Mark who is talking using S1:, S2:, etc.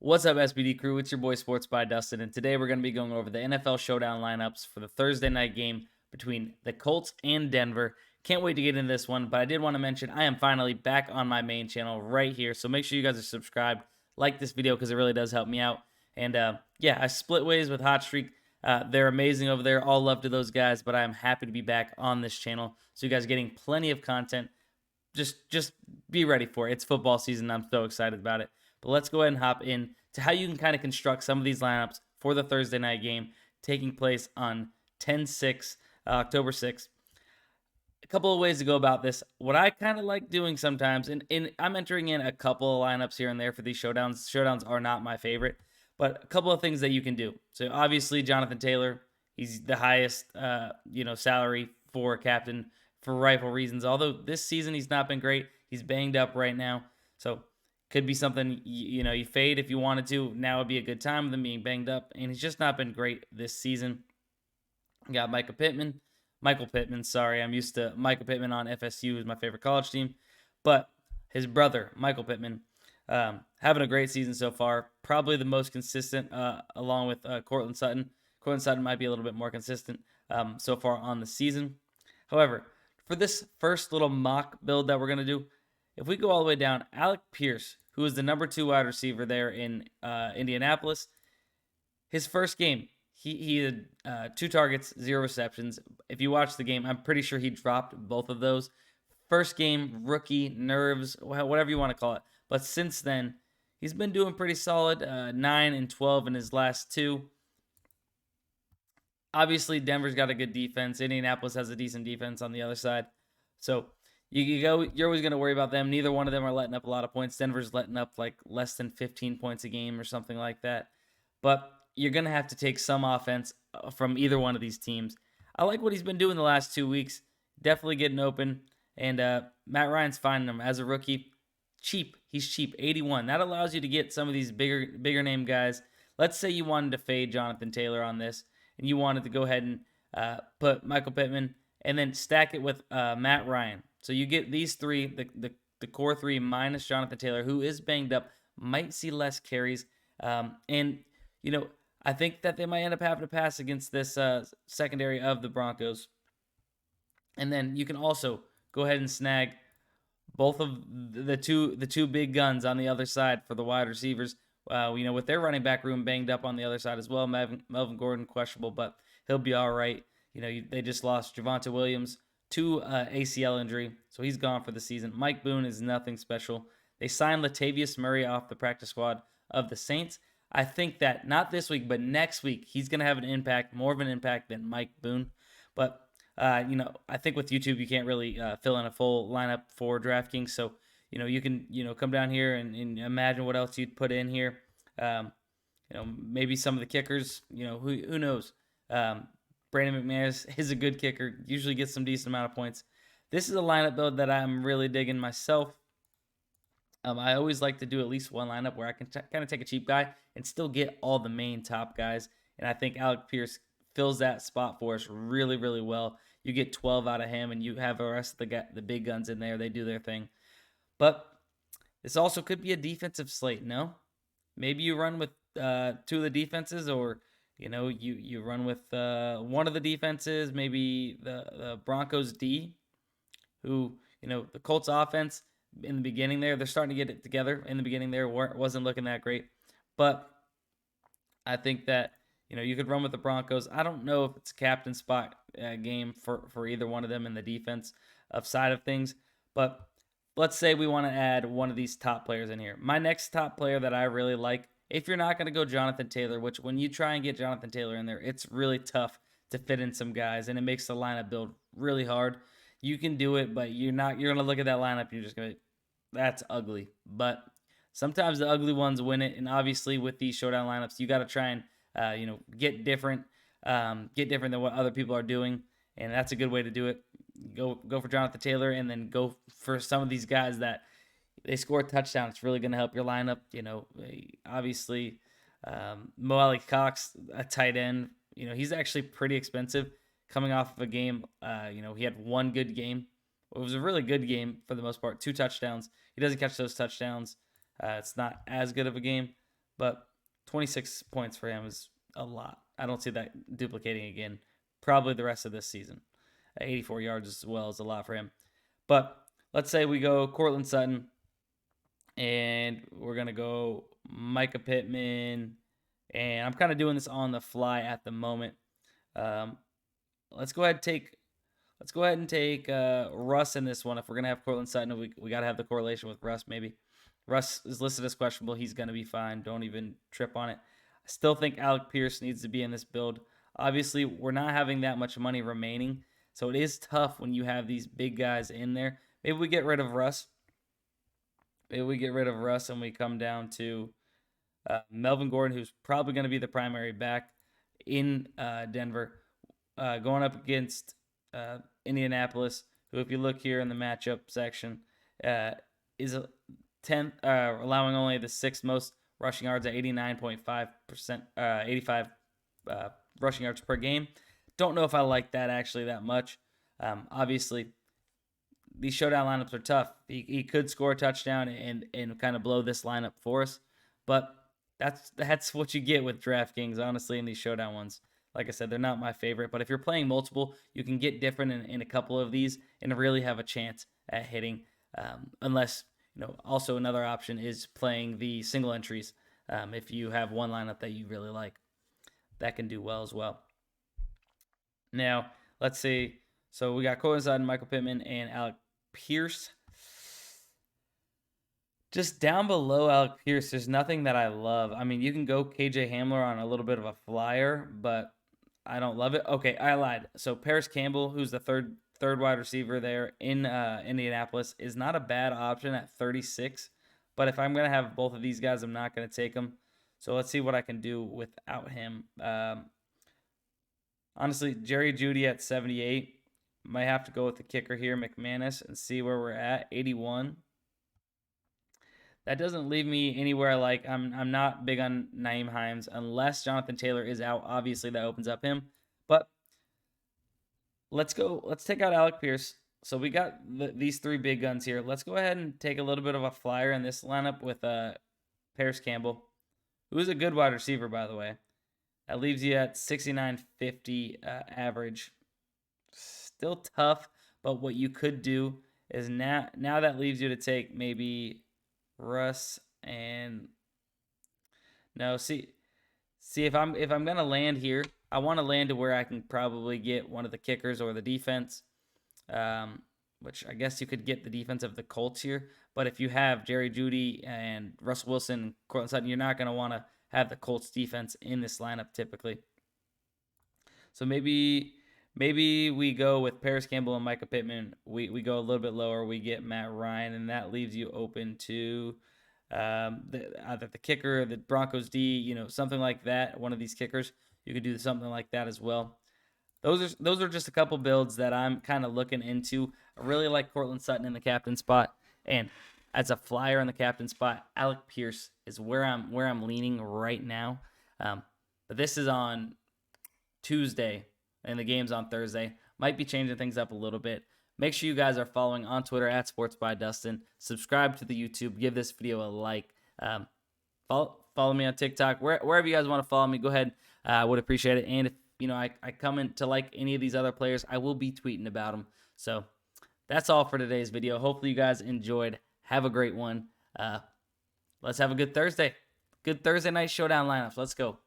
S1: What's up, SBD Crew? It's your boy Sports by Dustin, and today we're going to be going over the NFL Showdown lineups for the Thursday night game between the Colts and Denver. Can't wait to get into this one, but I did want to mention I am finally back on my main channel right here, so make sure you guys are subscribed, like this video because it really does help me out. And yeah, I split ways with Hot Streak. They're amazing over there. All love to those guys, but I am happy to be back on this channel, so you guys are getting plenty of content. Just be ready for it. It's football season. I'm so excited about it. But let's go ahead and hop in to how you can kind of construct some of these lineups for the Thursday night game taking place on 10/6, October 6th. A couple of ways to go about this. What I kind of like doing sometimes, and I'm entering in a couple of lineups here and there for these showdowns. Showdowns are not my favorite, but a couple of things that you can do. So obviously, Jonathan Taylor, he's the highest, salary for a captain for rightful reasons. Although this season he's not been great. He's banged up right now. So could be something, you fade if you wanted to. Now would be a good time with him being banged up. And he's just not been great this season. You got Michael Pittman, sorry. I'm used to Michael Pittman on FSU, who's my favorite college team. But his brother, Michael Pittman, having a great season so far. Probably the most consistent, along with Courtland Sutton. Courtland Sutton might be a little bit more consistent so far on the season. However, for this first little mock build that we're going to do, if we go all the way down, Alec Pierce, who is the number 2 wide receiver there in Indianapolis, his first game, he had 2 targets, 0 receptions. If you watch the game, I'm pretty sure he dropped both of those. First game, rookie, nerves, whatever you want to call it. But since then, he's been doing pretty solid, 9 and 12 in his last 2. Obviously, Denver's got a good defense. Indianapolis has a decent defense on the other side. So you're always going to worry about them. Neither one of them are letting up a lot of points. Denver's letting up like less than 15 points a game or something like that. But you're going to have to take some offense from either one of these teams. I like what he's been doing the last 2 weeks. Definitely getting open. And Matt Ryan's finding him as a rookie. Cheap. He's cheap. 81. That allows you to get some of these bigger name guys. Let's say you wanted to fade Jonathan Taylor on this, and you wanted to go ahead and put Michael Pittman and then stack it with Matt Ryan. So you get these 3, the core 3 minus Jonathan Taylor, who is banged up, might see less carries. And, I think that they might end up having to pass against this secondary of the Broncos. And then you can also go ahead and snag both of the two big guns on the other side for the wide receivers. With their running back room banged up on the other side as well. Melvin Gordon questionable, but he'll be all right. They just lost Javonte Williams to ACL injury, so he's gone for the season. Mike Boone is nothing special. They signed Latavius Murray off the practice squad of the Saints. I think that not this week, but next week, he's going to have more of an impact than Mike Boone. But, I think with YouTube, you can't really fill in a full lineup for DraftKings. So, you can, come down here and imagine what else you'd put in here. Maybe some of the kickers, who knows? Brandon McManus is a good kicker, usually gets some decent amount of points. This is a lineup build that I'm really digging myself. I always like to do at least one lineup where I can kind of take a cheap guy and still get all the main top guys. And I think Alec Pierce fills that spot for us really, really well. You get 12 out of him, and you have the rest of the big guns in there. They do their thing. But this also could be a defensive slate, no? Maybe you run with 2 of the defenses, or you run with one of the defenses, maybe the Broncos D, who, the Colts offense in the beginning there, they're starting to get it together. In the beginning there, wasn't looking that great. But I think that, you could run with the Broncos. I don't know if it's a captain spot game for either one of them in the defense side of things. But let's say we want to add one of these top players in here. My next top player that I really like, if you're not going to go Jonathan Taylor, which when you try and get Jonathan Taylor in there, it's really tough to fit in some guys, and it makes the lineup build really hard. You can do it, but you're going to look at that lineup, you're just going to, that's ugly. But sometimes the ugly ones win it, and obviously with these showdown lineups, you got to try and, get different than what other people are doing, and that's a good way to do it. Go for Jonathan Taylor, and then go for some of these guys that they score a touchdown. It's really going to help your lineup. Obviously, Mo Alley Cox, a tight end. He's actually pretty expensive coming off of a game. He had one good game. It was a really good game for the most part. 2 touchdowns. He doesn't catch those touchdowns. It's not as good of a game. but 26 points for him is a lot. I don't see that duplicating again, probably the rest of this season. 84 yards as well is a lot for him. But let's say we go Cortland Sutton, and we're going to go Micah Pittman, and I'm kind of doing this on the fly at the moment. Let's go ahead and take Russ in this one. If we're gonna have Cortland Sutton, we gotta have the correlation with Russ. Maybe Russ is listed as questionable. He's gonna be fine. Don't even trip on it. I still think Alec Pierce needs to be in this build. Obviously, we're not having that much money remaining, so it is tough when you have these big guys in there. Maybe we get rid of Russ. Maybe we get rid of Russ and we come down to Melvin Gordon, who's probably going to be the primary back in Denver, going up against Indianapolis, who, if you look here in the matchup section, is 10th, allowing only the 6th most rushing yards at 89.5%, 85 rushing yards per game. Don't know if I like that actually that much. Obviously, these showdown lineups are tough. He could score a touchdown and kind of blow this lineup for us, but that's what you get with DraftKings, honestly, in these showdown ones. Like I said, they're not my favorite, but if you're playing multiple, you can get different in a couple of these and really have a chance at hitting. Unless, also another option is playing the single entries. If you have one lineup that you really like, that can do well as well. Now, let's see. So we got Cortland Sutton, Michael Pittman, and Alec Pierce. Just down below Alec Pierce, there's nothing that I love. I mean, you can go KJ Hamler on a little bit of a flyer, but I don't love it. Okay, I lied. So Paris Campbell, who's the third wide receiver there in Indianapolis, is not a bad option at 36. But if I'm going to have both of these guys, I'm not going to take them. So let's see what I can do without him. Honestly, Jerry Jeudy at 78. Might have to go with the kicker here, McManus, and see where we're at. 81. That doesn't leave me anywhere like I'm not big on Nyheim Hines unless Jonathan Taylor is out. Obviously, that opens up him. But let's take out Alec Pierce. So we got these three big guns here. Let's go ahead and take a little bit of a flyer in this lineup with Paris Campbell, who is a good wide receiver, by the way. That leaves you at 69.50 average. Still tough, but what you could do is now that leaves you to take maybe Russ and see if I'm gonna land here, I want to land to where I can probably get one of the kickers or the defense, which I guess you could get the defense of the Colts here. But if you have Jerry Jeudy and Russell Wilson and Cortland Sutton, you're not gonna want to have the Colts defense in this lineup typically. So maybe we go with Paris Campbell and Micah Pittman. We go a little bit lower. We get Matt Ryan, and that leaves you open to either the kicker, the Broncos D, something like that. One of these kickers, you could do something like that as well. Those are just a couple builds that I'm kind of looking into. I really like Cortland Sutton in the captain spot, and as a flyer in the captain spot, Alec Pierce is where I'm leaning right now. But this is on Tuesday, and the game's on Thursday. Might be changing things up a little bit. Make sure you guys are following on Twitter at SportsByDustin. Subscribe to the YouTube. Give this video a like. Follow me on TikTok. Wherever you guys want to follow me, go ahead. I would appreciate it. And if I come in to like any of these other players, I will be tweeting about them. So that's all for today's video. Hopefully you guys enjoyed. Have a great one. Let's have a good Thursday. Good Thursday night showdown lineups. Let's go.